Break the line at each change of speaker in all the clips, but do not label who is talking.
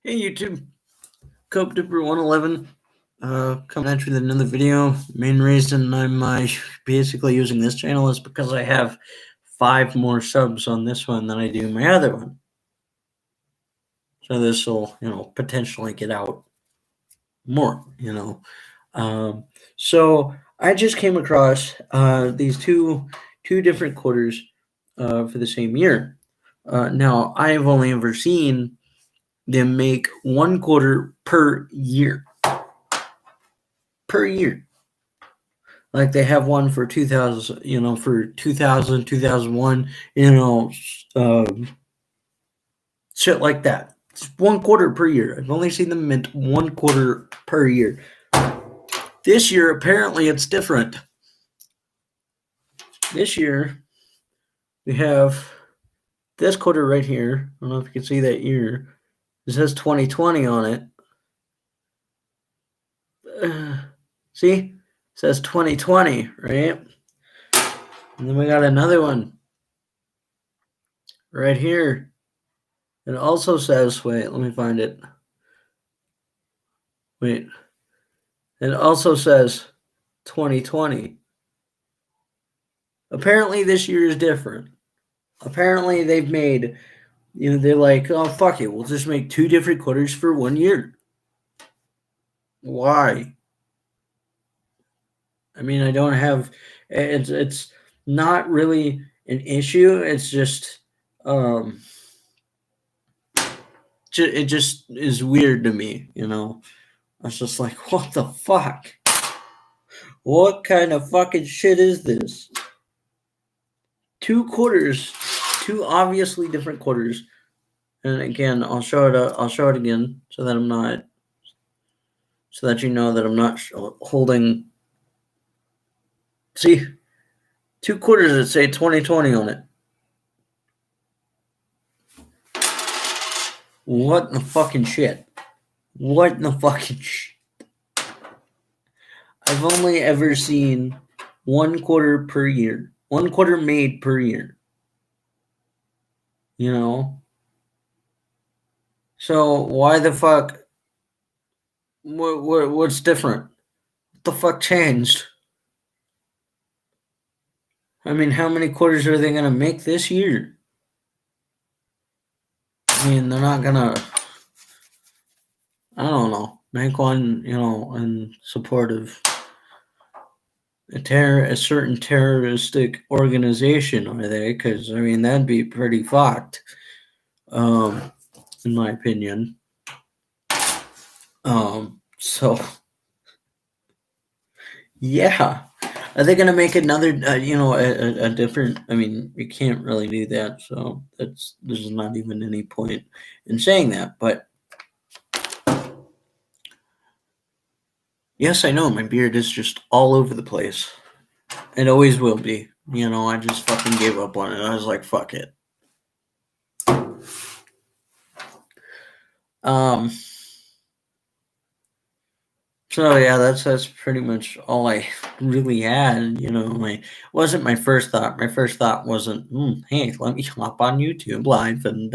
Hey YouTube, Cope Dipper 111 coming at you with another video. Main reason I'm basically using this channel is because I have 5 more subs on this one than I do my other one. So this will, potentially get out more, So I just came across these two different quarters for the same year. Now I've only ever seen them make 1 quarter per year. Per year. Like they have one for 2000, for 2000, 2001, shit like that. It's 1 quarter per year. I've only seen them mint 1 quarter per year. This year, apparently, it's different. This year, we have this quarter right here. I don't know if you can see that year. It says 2020 on it. See? It says 2020, right? And then we got another one right here. It also says, wait, let me find it. Wait. It also says 2020. Apparently this year is different. Apparently they've made, they're like, oh, fuck it. We'll just make 2 different quarters for 1 year. Why? I mean, I don't have, it's not really an issue. It's just, it just is weird to me, I was just like, what the fuck? What kind of fucking shit is this? 2 quarters, 2 obviously different quarters. And again, I'll show it again so that I'm not, so that you know that I'm not holding. See, 2 quarters that say 2020 on it. What in the fucking shit? What in the fucking shit? I've only ever seen 1 quarter per year. 1 quarter made per year. So why the fuck? What's different? What the fuck changed? I mean, how many quarters are they gonna make this year? I mean, they're not gonna, I don't know, make one, in support of a certain terroristic organization, are they? Because, I mean, that'd be pretty fucked, in my opinion. So, yeah. Are they going to make another, a different, I mean, you can't really do that, so there's not even any point in saying that, but yes, I know, my beard is just all over the place. It always will be. I just fucking gave up on it. I was like, fuck it. So yeah, that's pretty much all I really had. Wasn't my first thought. My first thought wasn't, hey, let me hop on YouTube Live and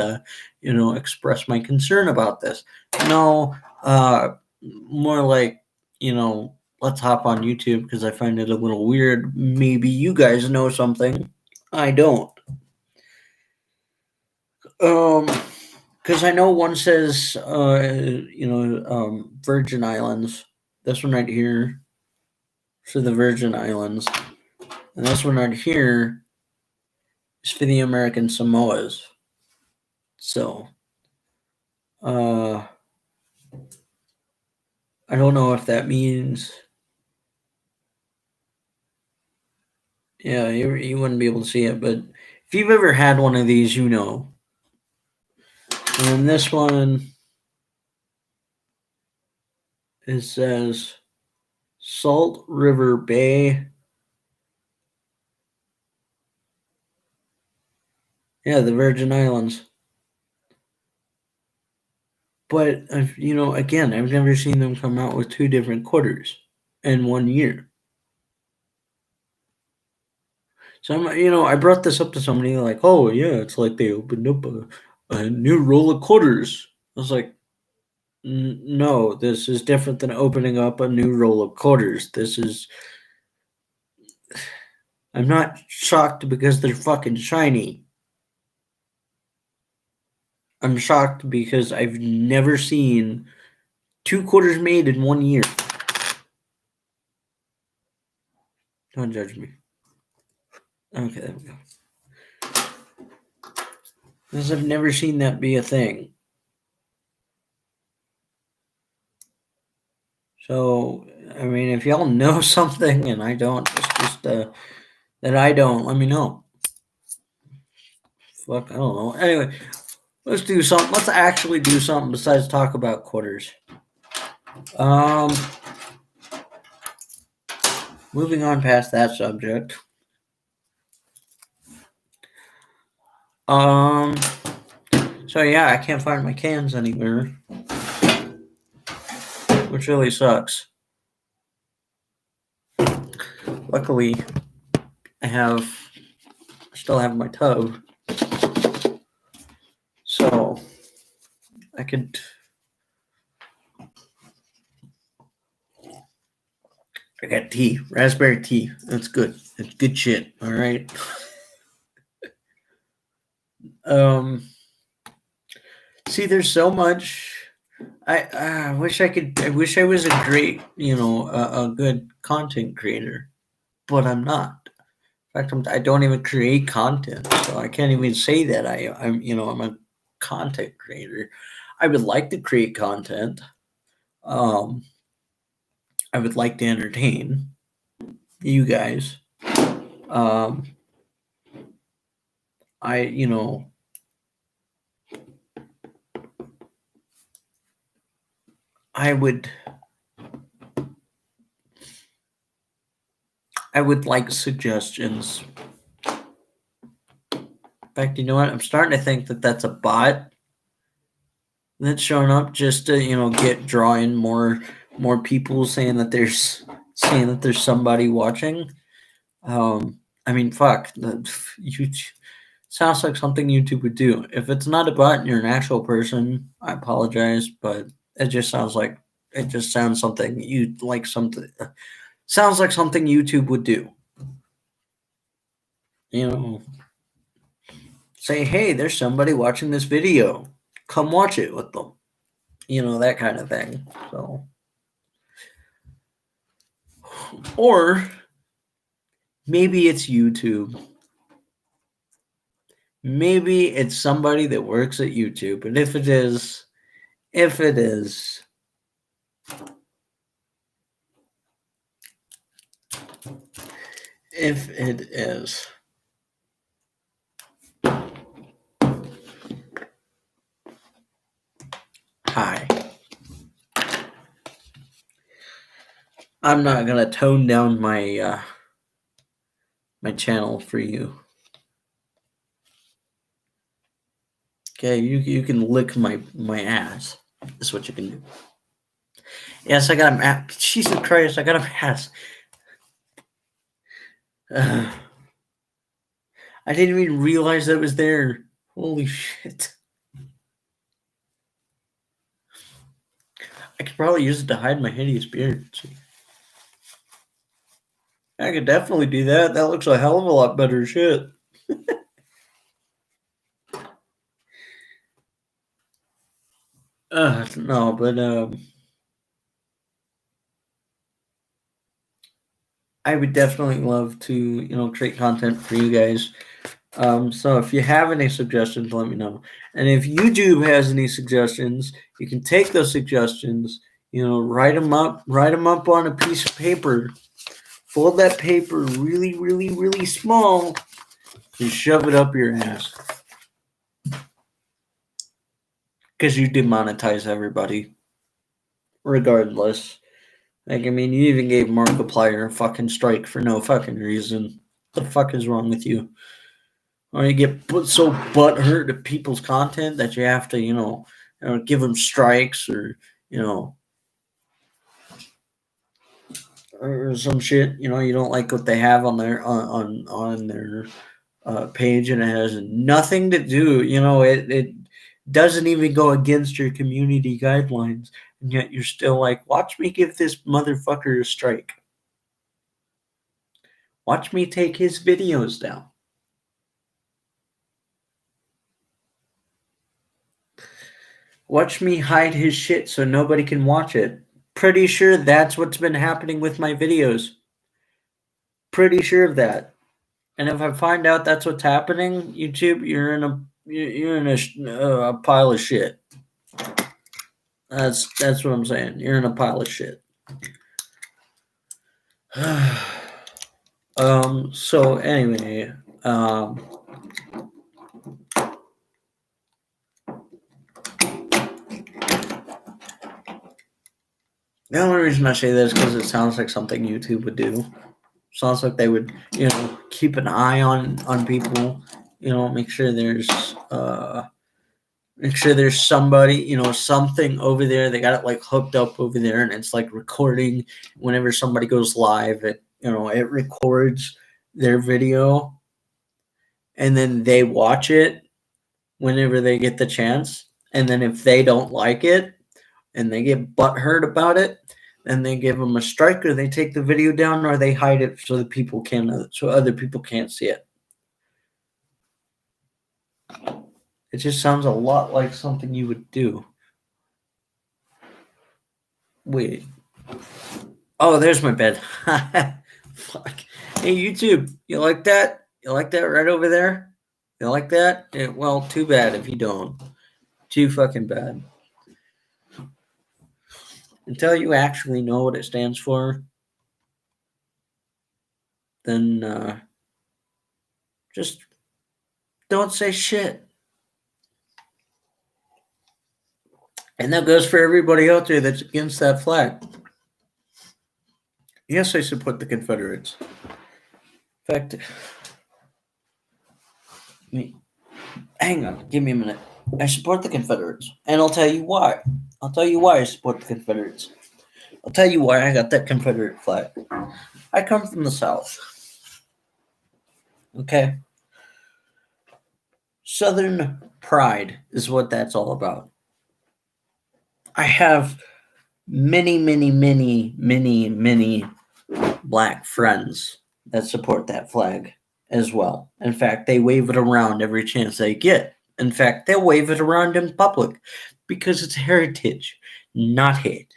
express my concern about this. No, more like, let's hop on YouTube because I find it a little weird. Maybe you guys know something. I don't. Because I know one says, Virgin Islands. This one right here. For the Virgin Islands. And this one right here is for the American Samoas. So, I don't know if that means, yeah, you wouldn't be able to see it, but if you've ever had one of these, you know. And then this one, it says Salt River Bay. Yeah, the Virgin Islands. But, again, I've never seen them come out with 2 different quarters in 1 year. So I brought this up to somebody like, oh yeah, it's like they opened up a new roll of quarters. I was like, no, this is different than opening up a new roll of quarters. I'm not shocked because they're fucking shiny. I'm shocked because I've never seen 2 quarters made in 1 year. Don't judge me. Okay, there we go. Because I've never seen that be a thing. So, I mean, if y'all know something and I don't, just that I don't, let me know. Fuck, I don't know. Anyway, let's do something. Let's actually do something besides talk about quarters. Moving on past that subject. So yeah, I can't find my cans anywhere, which really sucks. Luckily, I still have my tub, so I could. I got tea, raspberry tea. That's good. It's good shit. All right. See, there's so much. I wish I could. I wish I was a great, a good content creator, but I'm not. In fact, I don't even create content, so I can't even say that I'm a content creator. I would like to create content. Um, I would like to entertain you guys. Um, I you know I would like suggestions. In fact, you know what? I'm starting to think that that's a bot that's showing up just to get drawing more people saying that there's somebody watching. I mean, fuck, you sounds like something YouTube would do. If it's not a bot and you're an actual person, I apologize, but it just sounds something you'd like something. Sounds like something YouTube would do. Say, hey, there's somebody watching this video. Come watch it with them. That kind of thing. So, or maybe it's YouTube. Maybe it's somebody that works at YouTube. And if it is, hi. I'm not gonna tone down my my channel for you. Okay, you can lick my ass. That's what you can do. Yes, I got a ass. Jesus Christ, I got a ass. I didn't even realize that was there. Holy shit. I could probably use it to hide my hideous beard. I could definitely do that. That looks a hell of a lot better shit. No, but I would definitely love to create content for you guys. So if you have any suggestions, let me know. And if YouTube has any suggestions, you can take those suggestions, write them up on a piece of paper, fold that paper really, really, really small, and shove it up your ass. Because you demonetize everybody, regardless. Like, I mean, you even gave Markiplier a fucking strike for no fucking reason. What the fuck is wrong with you? Or you get so butthurt at people's content that you have to, give them strikes or or some shit. You don't like what they have on their on their page, and it has nothing to do. doesn't even go against your community guidelines, and yet you're still like, watch me give this motherfucker a strike. Watch me take his videos down. Watch me hide his shit so nobody can watch it. Pretty sure that's what's been happening with my videos. Pretty sure of that. And if I find out that's what's happening, YouTube, you're in a pile of shit. That's what I'm saying. You're in a pile of shit. So anyway, the only reason I say this is because it sounds like something YouTube would do. Sounds like they would, keep an eye on people, make sure there's somebody, something over there. They got it like hooked up over there, and it's like recording whenever somebody goes live. It records their video, and then they watch it whenever they get the chance. And then if they don't like it and they get butthurt about it, then they give them a strike, or they take the video down, or they hide it so other people can't see it. It just sounds a lot like something you would do. Wait. Oh, there's my bed. Fuck. Hey, YouTube, you like that? You like that right over there? You like that? Well, too bad if you don't. Too fucking bad. Until you actually know what it stands for, then just don't say shit. And that goes for everybody out there that's against that flag. Yes, I support the Confederates. In fact, hang on, give me a minute. I support the Confederates, and I'll tell you why. I'll tell you why I support the Confederates. I'll tell you why I got that Confederate flag. I come from the South. Okay? Southern pride is what that's all about. I have many, many, many, many, many black friends that support that flag as well. In fact, they wave it around every chance they get. In fact, they'll wave it around in public because it's heritage, not hate.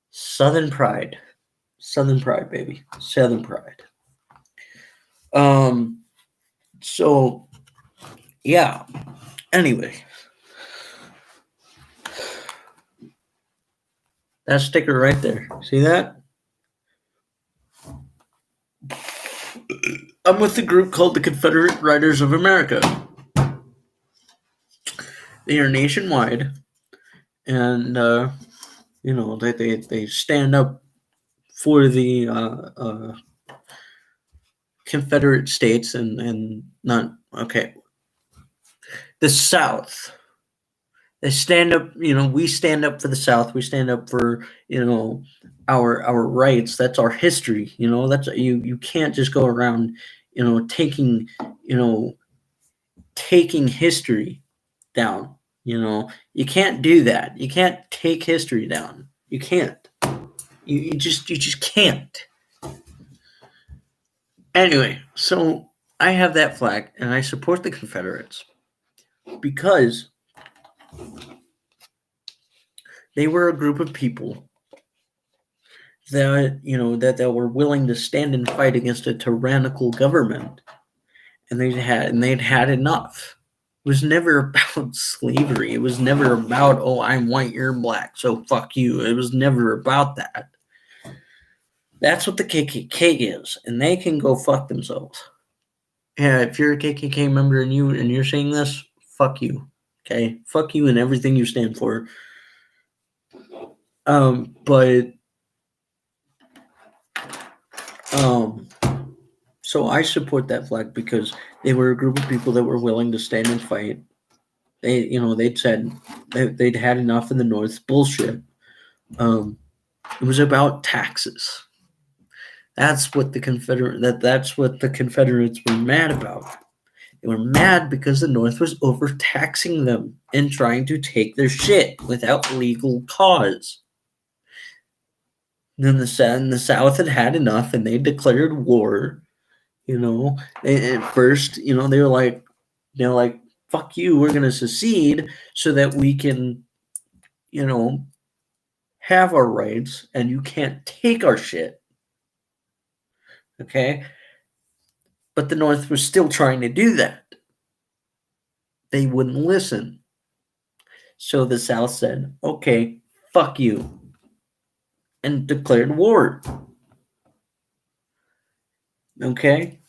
Southern pride. Southern pride, baby. Southern pride. So, yeah. Anyway. That sticker right there. See that? I'm with the group called the Confederate Writers of America. They are nationwide, and they stand up for the Confederate States and not okay. The South. They stand up. We stand up for the South. We stand up for our rights. That's our history. That's you can't just go around taking history down. You can't do that. You can't take history down. You can't. You just can't. Anyway, so I have that flag, and I support the Confederates because they were a group of people that were willing to stand and fight against a tyrannical government, and they'd had enough. It was never about slavery. It was never about, oh, I'm white, you're black, so fuck you. It was never about that. That's what the KKK is, and they can go fuck themselves. Yeah, if you're a KKK member and you're saying this, fuck you. Okay, fuck you and everything you stand for. So I support that flag because they were a group of people that were willing to stand and fight. They'd said they'd had enough in the North. Bullshit. It was about taxes. That's what the Confederates were mad about. They were mad because the North was overtaxing them and trying to take their shit without legal cause. And then the South had had enough, and they declared war. At first, they were like, "Fuck you, we're gonna secede so that we can, have our rights, and you can't take our shit." Okay, but the North was still trying to do that. They wouldn't listen. So the South said, "Okay, fuck you," and declared war. Okay,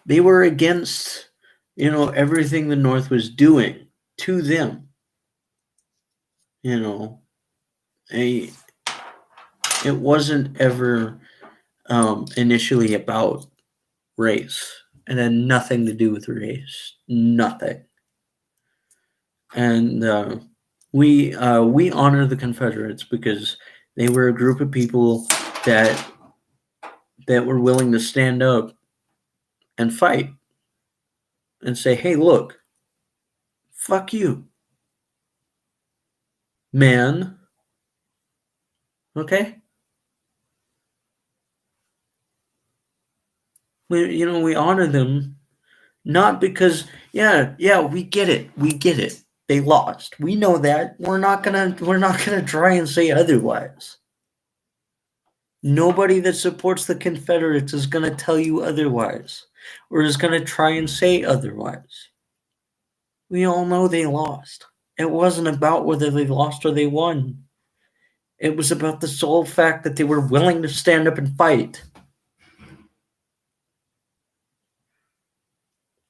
they were against, everything the North was doing to them. It wasn't ever initially about race. It had nothing to do with race. Nothing. And we honor the Confederates because they were a group of people that were willing to stand up and fight and say, "Hey, look, fuck you, man." Okay? We honor them, not because, yeah, we get it. We get it. They lost. We know that. We're not gonna try and say otherwise. Nobody that supports the Confederates is gonna tell you otherwise, or is gonna try and say otherwise. We all know they lost. It wasn't about whether they lost or they won. It was about the sole fact that they were willing to stand up and fight.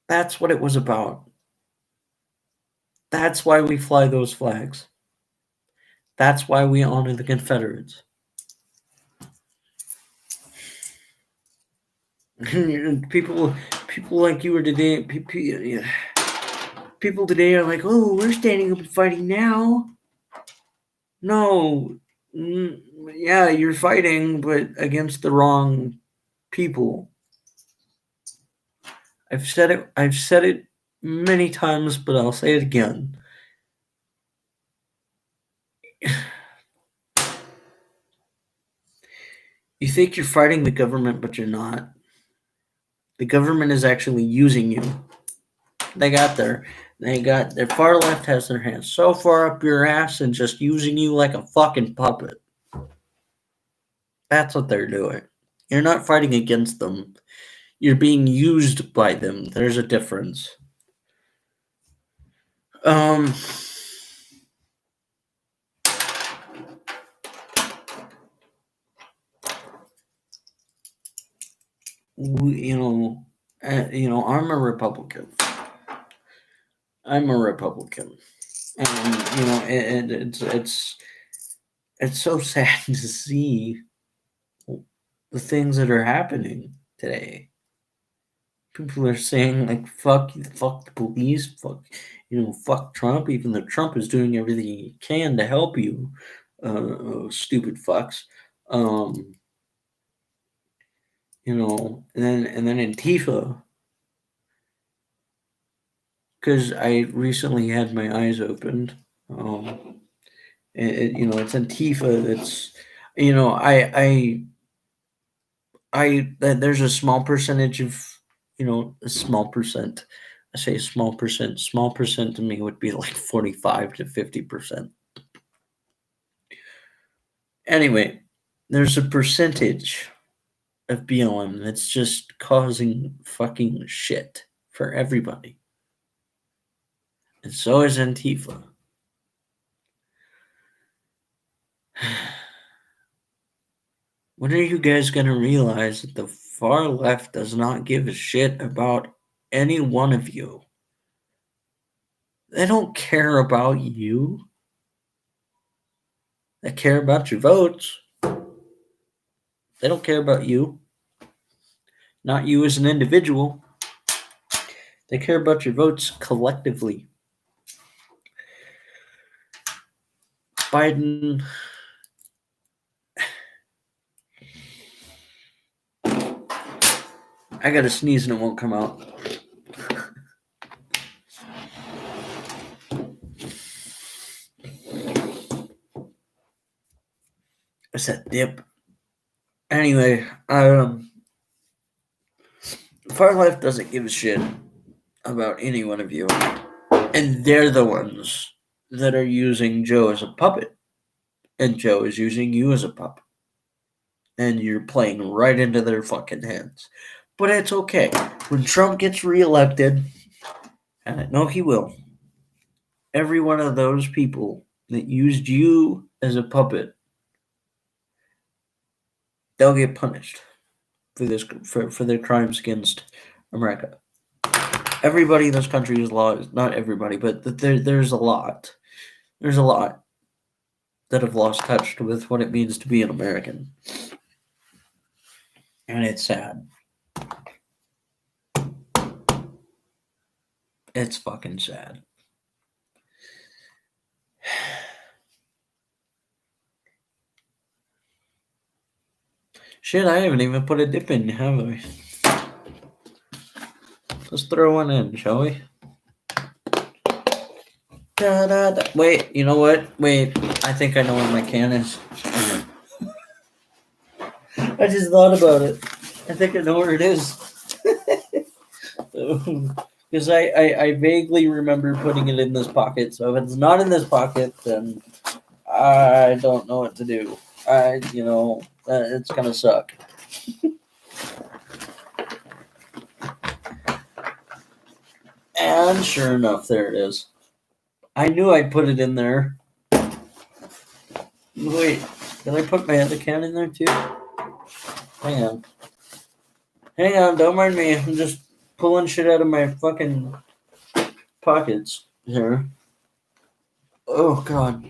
That's what it was about. That's why we fly those flags. That's why we honor the Confederates. people like you are today, people today are like, "Oh, we're standing up and fighting now." No, yeah, you're fighting, but against the wrong people. I've said it many times, but I'll say it again. You think you're fighting the government, but you're not. The government is actually using you. Their far left has their hands so far up your ass and just using you like a fucking puppet. That's what they're doing. You're not fighting against them. You're being used by them. There's a difference. I'm a Republican. And it's so sad to see the things that are happening today. People are saying like, fuck the police, fuck Trump, even though Trump is doing everything he can to help you, stupid fucks. And then Antifa, because I recently had my eyes opened. It's Antifa that's, there's a small percentage of, a small percent. I say small percent. Small percent to me would be like 45 to 50%. Anyway, there's a percentage of BLM that's just causing fucking shit for everybody. And so is Antifa. When are you guys going to realize that the far left does not give a shit about any one of you? They don't care about you. They care about your votes. They don't care about you. Not you as an individual. They care about your votes collectively. Biden. I gotta sneeze and it won't come out. I said dip. Anyway, Far Left doesn't give a shit about any one of you. And they're the ones that are using Joe as a puppet. And Joe is using you as a puppet. And you're playing right into their fucking hands. But it's okay. When Trump gets reelected, and I know he will, every one of those people that used you as a puppet, they'll get punished for their crimes against America. Everybody in this country is lost. Not everybody, but there's a lot. There's a lot that have lost touch with what it means to be an American. And it's sad. It's fucking sad. Shit, I haven't even put a dip in, have I? Let's throw one in, shall we? Da, da, da. Wait, you know what? Wait, I think I know where my can is. I just thought about it. I think I know where it is. Because I vaguely remember putting it in this pocket. So if it's not in this pocket, then I don't know what to do. It's gonna suck. And sure enough, there it is. I knew I'd put it in there. Wait, did I put my other can in there too? Hang on. Hang on, don't mind me. I'm just pulling shit out of my fucking pockets here. Oh, God.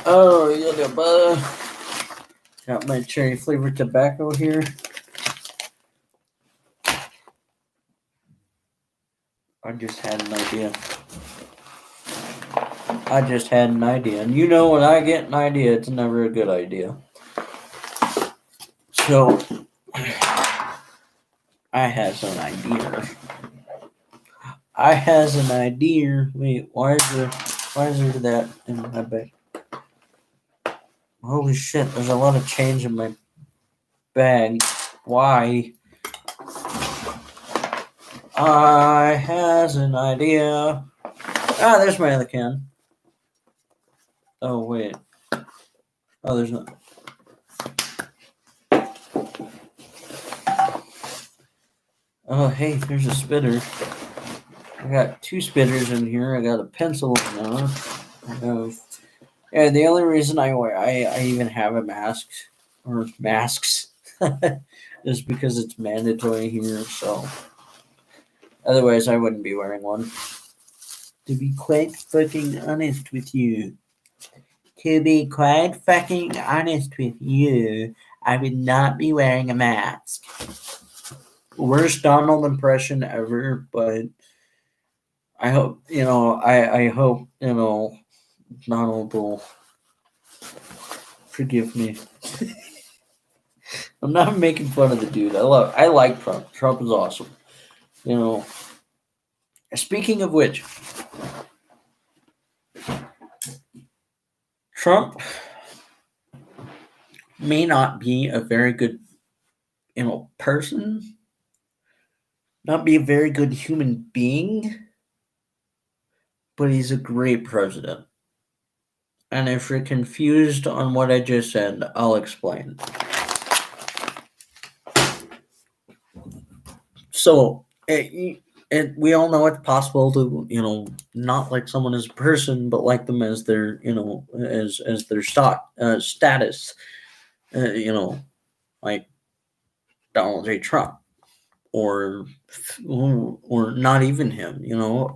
Oh, yeah, got my cherry flavored tobacco here. I just had an idea. And you know, when I get an idea, it's never a good idea. So, I has an idea. Wait, why is there that in my bag? Holy shit, there's a lot of change in my bag. Why? I has an idea. Ah, there's my other can. Oh, wait. Oh, there's not. Oh, hey, there's a spitter. I got two spitters in here. I got a pencil now. Yeah, the only reason I even have a mask or masks is because it's mandatory here. So otherwise, I wouldn't be wearing one. To be quite fucking honest with you, I would not be wearing a mask. Worst Donald impression ever, but I hope I hope Donald will forgive me. I'm not making fun of the dude. I like Trump. Trump is awesome. Speaking of which, Trump may not be a very good person, not be a very good human being, but he's a great president. And if you're confused on what I just said, I'll explain. So, we all know it's possible to, not like someone as a person, but like them as their, as their status, like Donald J. Trump, or not even him, your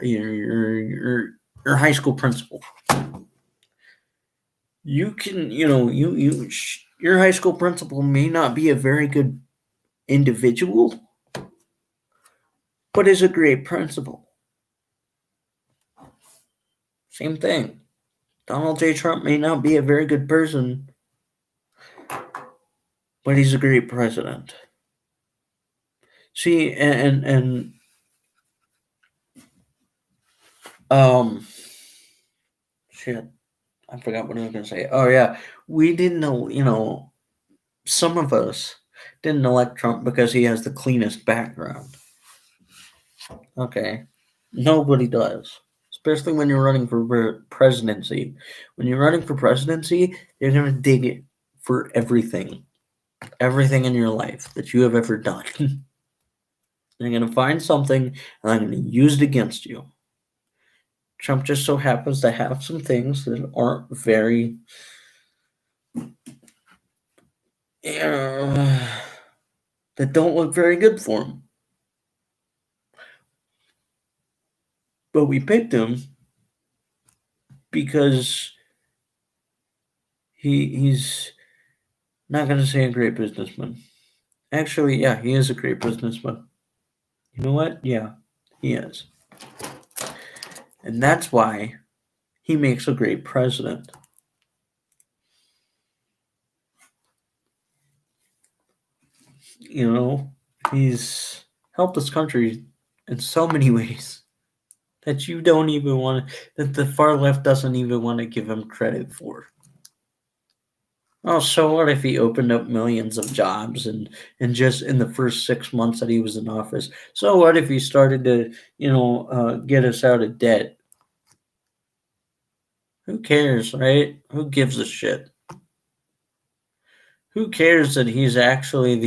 high school principal. You can, your high school principal may not be a very good individual, but is a great principal. Same thing. Donald J. Trump may not be a very good person, but he's a great president. See, and shit. I forgot what I was going to say. Oh, yeah. We didn't know, some of us didn't elect Trump because he has the cleanest background. Okay. Nobody does. Especially when you're running for presidency. When you're running for presidency, you're going to dig it for everything. Everything in your life that you have ever done. They're going to find something and they're going to use it against you. Trump just so happens to have some things that aren't very that don't look very good for him. But we picked him because he's not going to say a great businessman. Actually, yeah, he is a great businessman. You know what? Yeah, he is. And that's why he makes a great president. He's helped this country in so many ways that you don't even want to, that the far left doesn't even want to give him credit for. Oh, so what if he opened up millions of jobs and just in the first 6 months that he was in office? So what if he started to, get us out of debt? Who cares, right? Who gives a shit? Who cares that he's actually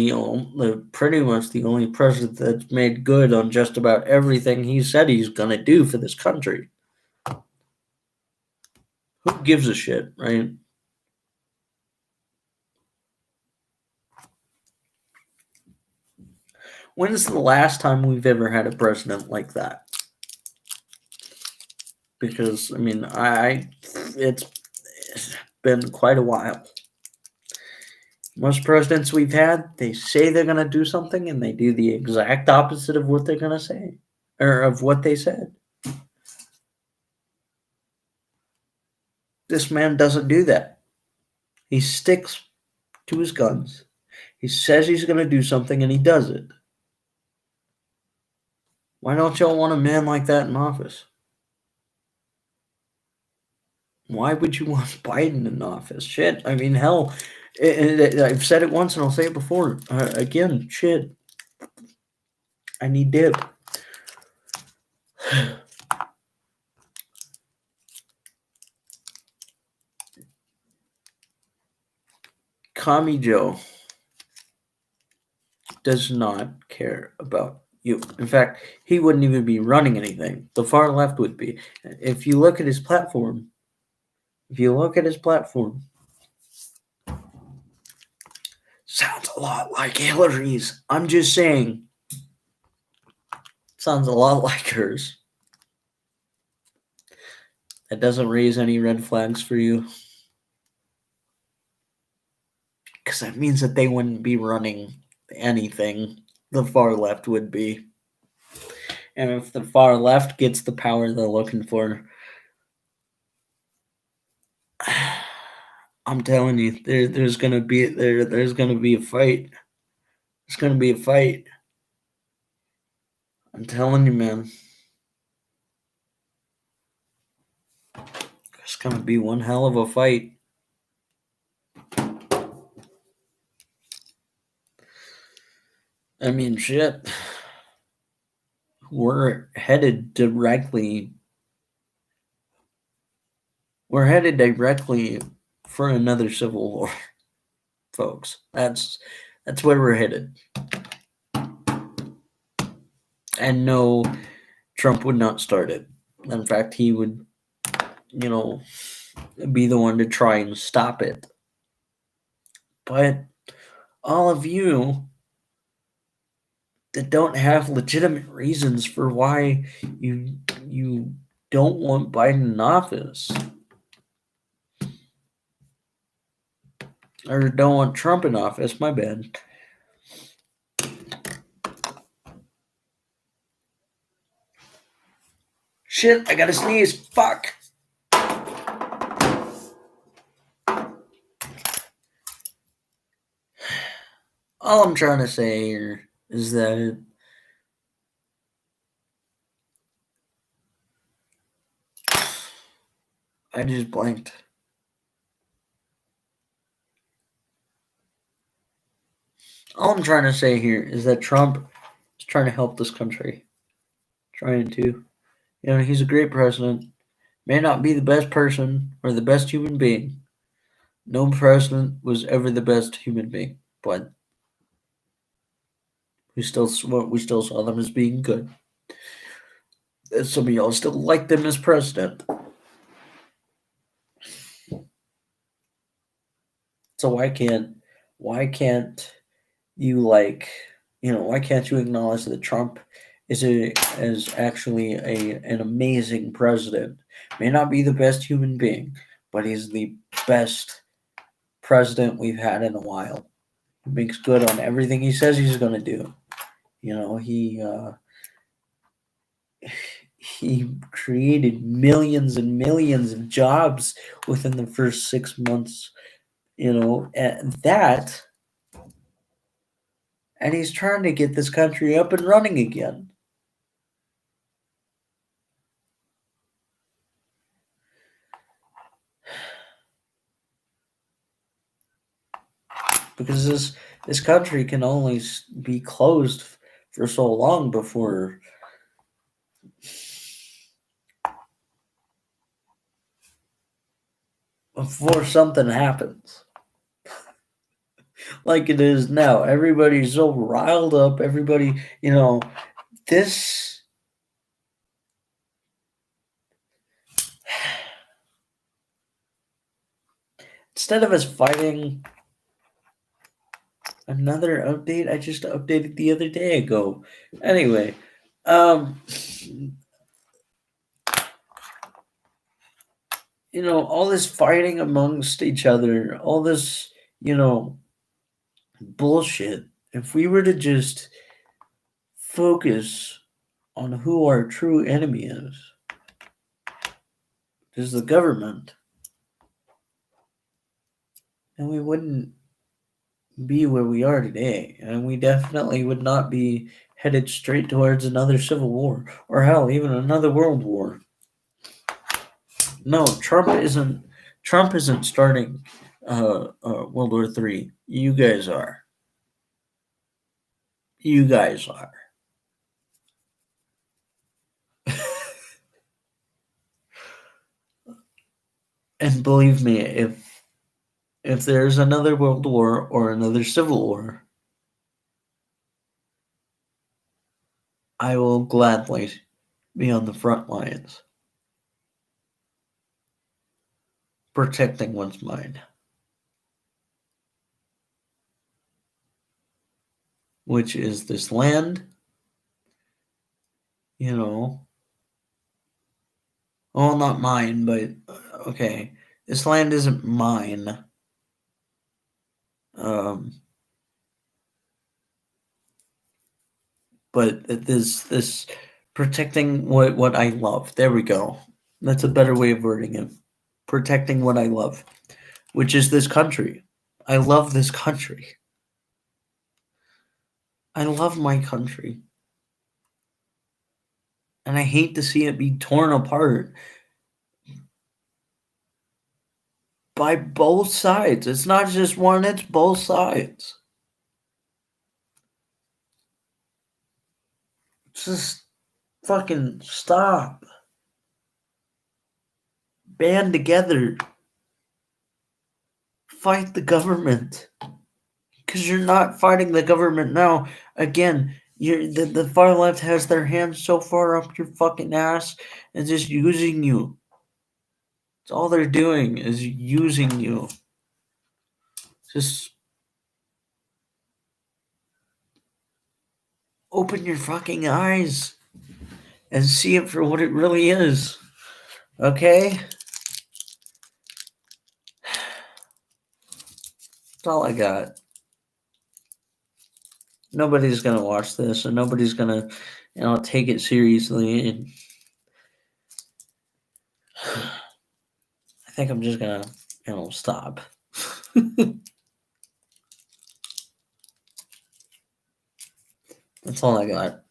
pretty much the only president that's made good on just about everything he said he's gonna do for this country? Who gives a shit, right? When's the last time we've ever had a president like that? Because I mean, it's been quite a while. Most presidents we've had, they say they're going to do something and they do the exact opposite of what they're going to say or of what they said. This man doesn't do that. He sticks to his guns. He says he's going to do something and he does it. Why don't y'all want a man like that in office? Why would you want Biden in office? Shit. I mean, hell, I've said it once and I'll say it before. Again, shit. I need dip. Commie Joe does not care about you. In fact, he wouldn't even be running anything. The far left would be. If you look at his platform, sounds a lot like Hillary's. I'm just saying. Sounds a lot like hers. That doesn't raise any red flags for you. Because that means that they wouldn't be running anything. The far left would be. And if the far left gets the power they're looking for, I'm telling you, there's gonna be a fight. It's gonna be a fight. I'm telling you, man. It's gonna be one hell of a fight. I mean, shit. We're headed directly for another civil war, folks. That's where we're headed. And no, Trump would not start it. In fact, he would, be the one to try and stop it. But all of you that don't have legitimate reasons for why you don't want Biden in office or don't want Trump in office, my bad. Shit, I gotta sneeze. Fuck. All I'm trying to say here is that I just blanked. All I'm trying to say here is that Trump is trying to help this country. Trying to. He's a great president. May not be the best person or the best human being. No president was ever the best human being, but we still saw them as being good. And some of y'all still like them as president. So why can't you why can't you acknowledge that Trump is actually an amazing president? May not be the best human being, but he's the best president we've had in a while. He makes good on everything he says he's going to do. He created millions and millions of jobs within the first 6 months. And that, and he's trying to get this country up and running again. Because this country can only be closed for so long before something happens. Like it is now. Everybody's so riled up. Everybody, this. Instead of us fighting, another update I just updated the other day ago. Anyway, all this fighting amongst each other, all this, bullshit. If we were to just focus on who our true enemy is the government, then we wouldn't be where we are today, and we definitely would not be headed straight towards another civil war, or hell, even another world war. No, Trump isn't starting World War III. You guys are. You guys are. And believe me, if there's another world war or another civil war, I will gladly be on the front lines, protecting one's mind, which is this land, well, not mine, but okay, this land isn't mine. But this protecting what I love. There we go. That's a better way of wording it. Protecting what I love, which is this country. I love this country. I love my country. And I hate to see it be torn apart by both sides. It's not just one, it's both sides. Just fucking stop. Band together. Fight the government. Because you're not fighting the government now. Again, the far left has their hands so far up your fucking ass and just using you. That's all they're doing is using you. Just open your fucking eyes and see it for what it really is. Okay? That's all I got. Nobody's gonna watch this and nobody's gonna, take it seriously. And I think I'm just gonna, stop. That's all I got.